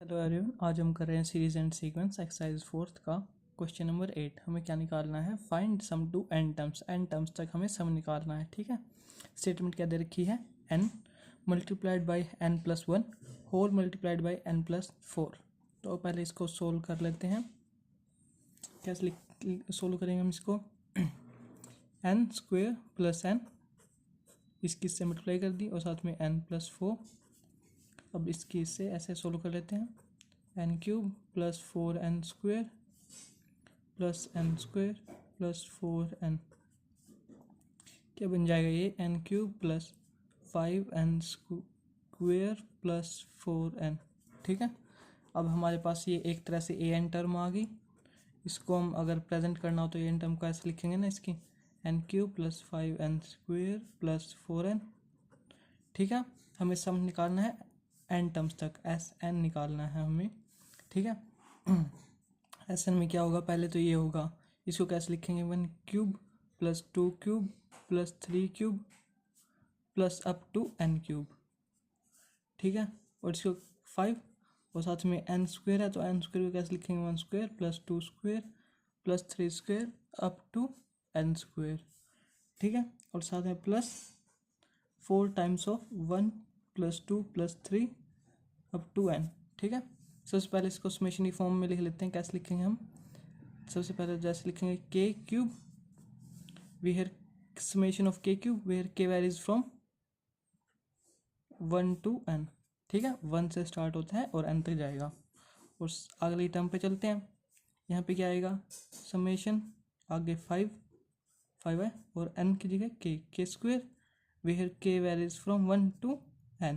Hello everyone, आज हम कर रहे हैं सीरीज एंड सीक्वेंस एक्सरसाइज 4 का क्वेश्चन नंबर 8। हमें क्या निकालना है? Find sum to n terms तक हमें सम निकालना है। ठीक है, स्टेटमेंट क्या दे रखी है? n multiplied by n plus 1 whole multiplied by n plus 4। तो पहले इसको सोल्व कर लेते हैं। कैसे सोल्व करेंगे हम इसको? n स्क्वेयर प्लस n, इसकी इससे मल्टीप्लाई कर दी और साथ में n प्लस 4। अब इसकी इससे ऐसे सोल्व कर लेते हैं। n cube plus 4n square plus n square plus 4n, क्या बन जाएगा ये? n cube plus 5n square plus 4n। ठीक है, अब हमारे पास ये एक तरह से an टर्म आ गई। इसको हम अगर प्रेजेंट करना हो तो an टर्म को ऐसे लिखेंगे ना, इसकी n cube plus 5n square plus 4n। ठीक है, हमें सम निकालना है n टर्म्स तक, Sn निकालना है हमें। ठीक है, Sn में क्या होगा? पहले तो ये होगा, इसको कैसे लिखेंगे? 1 cube plus 2 cube plus 3 cube plus up to n cube. ठीक है, और इसको 5 और साथ में n स्क्वेयर है तो n स्क्वेयर को कैसे लिखेंगे? 1 square plus 2 square plus 3 square up to n square. ठीक है, और साथ में plus 4 times of 1 plus 2 plus 3 up to n। ठीक है, सबसे पहले इसको समेशन की फॉर्म में लिख लेते हैं। कैसे लिखेंगे हम? सबसे पहले जैसे लिखेंगे k cube, where summation of k cube where k varies from 1 to n। ठीक है, 1 से स्टार्ट होता है और n तक जाएगा। और अगली टर्म पे चलते हैं। यहाँ पे क्या आएगा? समेशन आगे 5 है और n की जगह k square where k varies from 1 to n।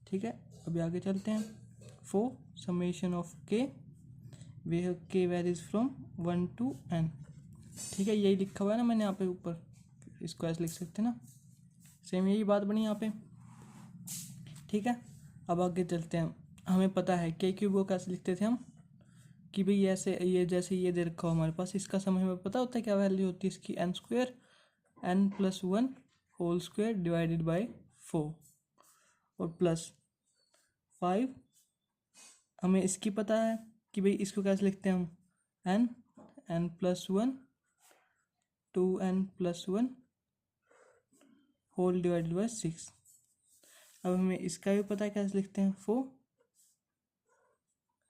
ठीक है, अभी आगे चलते हैं। 4 summation of k where k varies from 1 to n। ठीक है, यही लिखा हुआ है ना मैंने यहाँ पे ऊपर, इसको ऐसे लिख सकते हैं ना, सेम यही बात बनी यहाँ पे। ठीक है, अब आगे चलते हैं। हमें पता है k क्यूब को कैसे लिखते थे हम, कि भाई ऐसे, ये जैसे ये दे रखा हो हमारे पास, इसका समय हमें पता होता है क्या वैल्यू होती है इसकी? n square n plus 1 whole square divided by 4 और प्लस 5। हमें इसकी पता है कि भाई इसको कैसे लिखते हैं हम? n plus 1 2n plus 1 whole divided by 6। अब हमें इसका भी पता है कैसे लिखते हैं?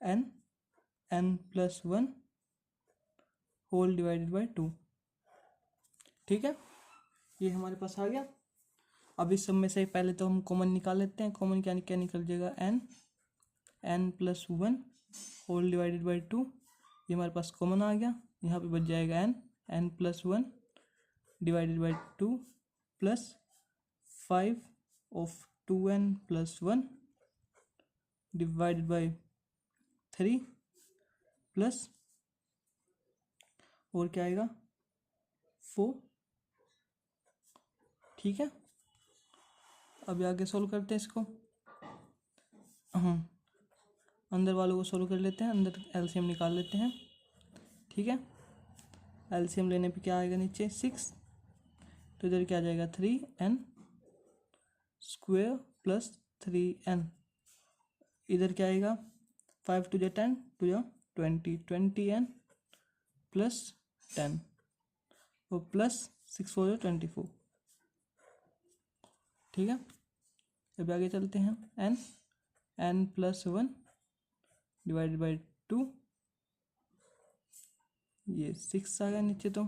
4n plus 1 whole divided by 2। ठीक है, ये हमारे पास आ गया। अब इस सब में से पहले तो हम कॉमन निकाल लेते हैं। कॉमन क्या क्या निकल जाएगा? n plus 1 whole divided by 2, ये हमारे पास कॉमन आ गया। यहाँ पे बच जाएगा n plus 1 divided by 2 plus 5 of 2n plus 1 divided by 3 plus, और क्या आएगा? 4। ठीक है, अभी आगे सोल्व करते हैं इसको। अंदर वालों को सोल्व कर लेते हैं, अंदर एलसीएम निकाल लेते हैं। ठीक है, एलसीएम लेने पे क्या आएगा? नीचे 6, तो इधर क्या आ जाएगा? 3n square plus 3n। इधर क्या आएगा? 5 टू 10 टू 20 20n प्लस 10 और प्लस 6 4 24। ठीक है, अब आगे चलते हैं। n प्लस 1 डिवाइडेड बाई 2, ये 6 आ गया नीचे। तो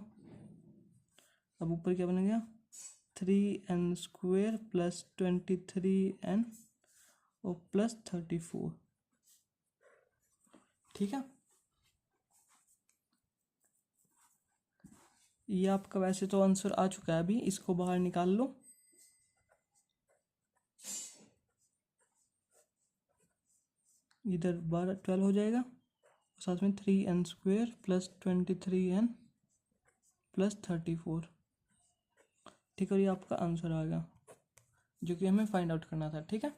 अब ऊपर क्या बनेगा? 3n स्क्वेयर प्लस 23n और प्लस 34। ठीक है, ये आपका वैसे तो आंसर आ चुका है, अभी इसको बाहर निकाल लो। इधर 12 हो जाएगा, साथ में 3n square plus 23n plus 34। ठीक है, ये आपका आंसर आ गया जो कि हमें फाइंड आउट करना था। ठीक है।